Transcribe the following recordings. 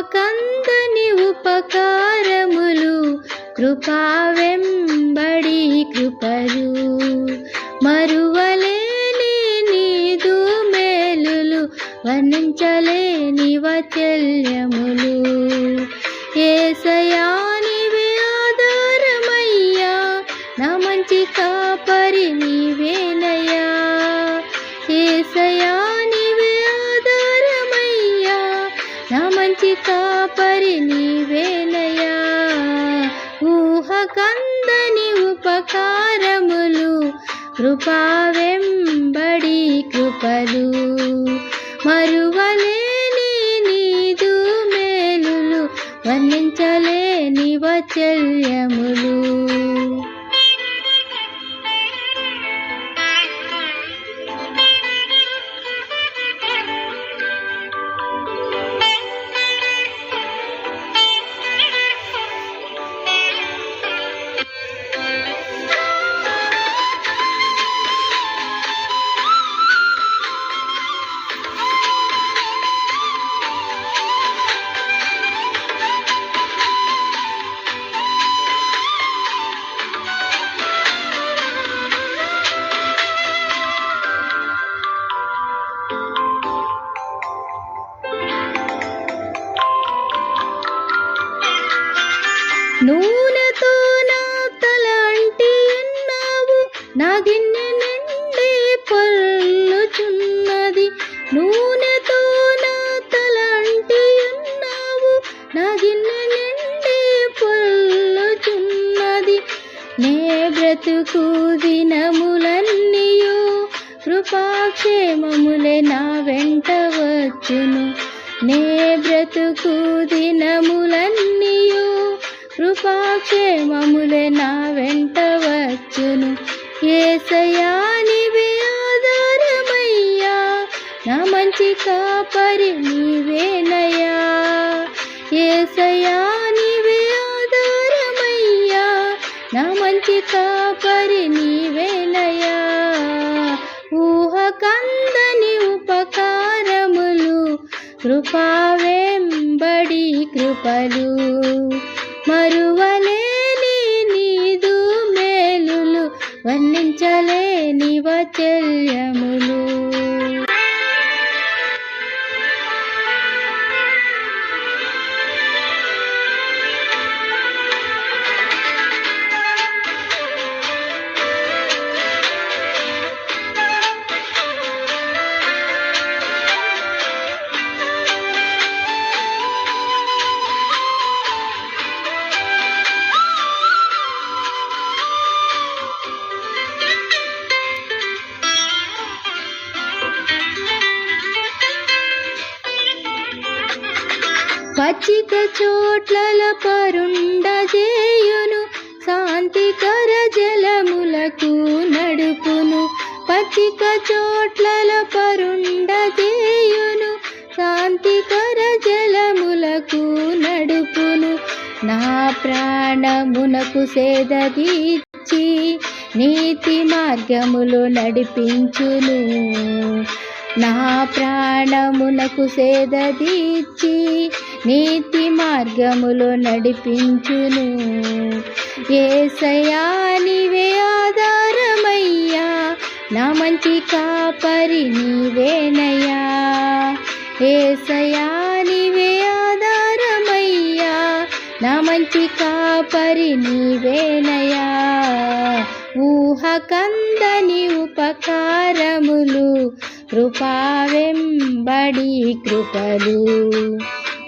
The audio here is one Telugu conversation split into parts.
కందని ఉపకారములు కృపా వెంబడి కృపలు మరువలేని నీదు మేలులు వర్ణించలేని వాత్సల్యములు యేసయ్యా నీవే ఆధారమయ్యా నా మంచి కాపరి నీవేనయ్యా యేసయ్యా నీవే ఆధారమయ్యా నా మంచి కాపరి నీవేనయ్యా ఊహ కందని ఉపకారములు కృపా వెంబడి కృపలు మరువలేని నీదు మేలులు వర్ణించలేని వాత్సల్యములు నూనెతో నా తల అంటి ఉన్నావు నా గిన్నె నిండి పొర్లుచున్నది నూనెతో నా తల అంటి ఉన్నావు నా గిన్నె నిండి పొర్లుచున్నది నే బ్రతుకు దినములన్నీయు కృపాక్షేమములే నా వెంట వచ్చును నే బ్రతుకు దినములన్నీయు కృపాక్షేమములే నా వెంట వచ్చును యేసయ్యా నీవే ఆధారమయ్యా నా మంచి కాపరి నీవేనయ్యా యేసయ్యా నీవే ఆధారమయ్యా నా మంచి కాపరి నీవేనయ్యా ఊహ కందని ఉపకారములు కృపా వెంబడి కృపలు మరువలేని నీదు మేలులు వర్ణించలేని వాత్సల్యములు పచ్చిక చోట్ల పరుండజేయును శాంతికర జలములకు నడుపును పచ్చిక చోట్ల పరుండజేయును శాంతికర జలములకు నడుపును నా ప్రాణమునకు సేదదీచి నీతి మార్గములు నడిపించును నా ప్రాణమునకు సేదదీచి నీతి మార్గములో నడిపించును యేసయ్యా నీవే ఆధారమయ్యా నా మంచి కాపరి నీవేనయ్యా యేసయ్యా నీవే ఆధారమయ్యా నా మంచి కాపరి నీవేనయ్యా ఊహ కందని ఉపకారములు కృపా వెంబడి కృపలు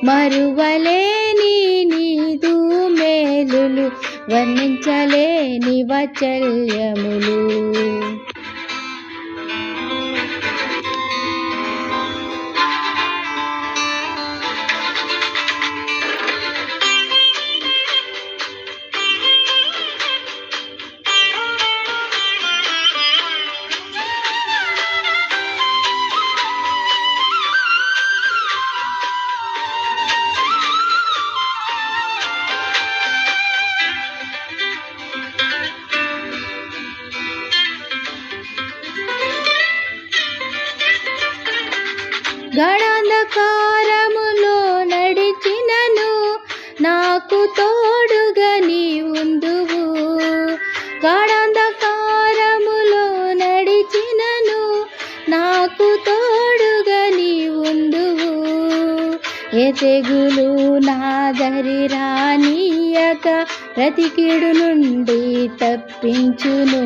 మరువలేని నీదు మేలులు వర్ణించలేని వాత్సల్యములు గడాంధకారములో నడిచిన నాకు తోడుగా నీ ఉందువు. గాఢాంధకారములో నడిచినను నాకు తోడుగా నీ ఉందువు. ఏ తెగులు నా దరి రానీయక ప్రతి కీడు నుండి తప్పించును.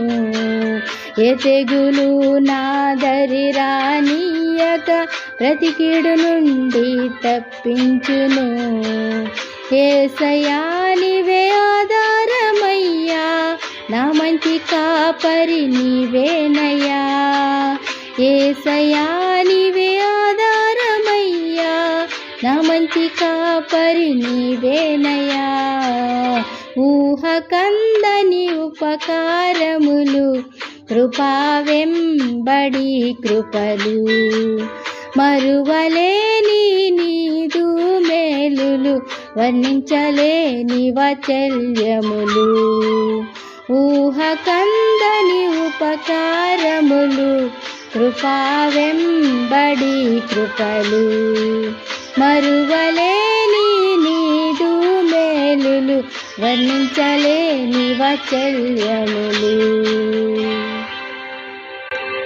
ఏ తెగులు నా దరి రానీయక ప్రతి కీడు నుండి తప్పించును. యేసయ్యా నీవే ఆధారమయ్యా, నా మంచి కాపరి నీవేనయ్యా. యేసయ్యా నీవే ఆధారమయ్యా, నా మంచి కాపరి నీవేనయ్యా. ఊహ కందని ఉపకారములు, కృపా వెంబడి కృపలు, మరువలేని నీదు మేలులు, వర్ణించలేని వాత్సల్యములు. ఊహ కందని ఉపకారములు, కృపా వెంబడి కృపలు, మరువలేని నీదు మేలులు, వర్ణించలేని వాత్సల్యములు.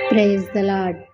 Praise the lord.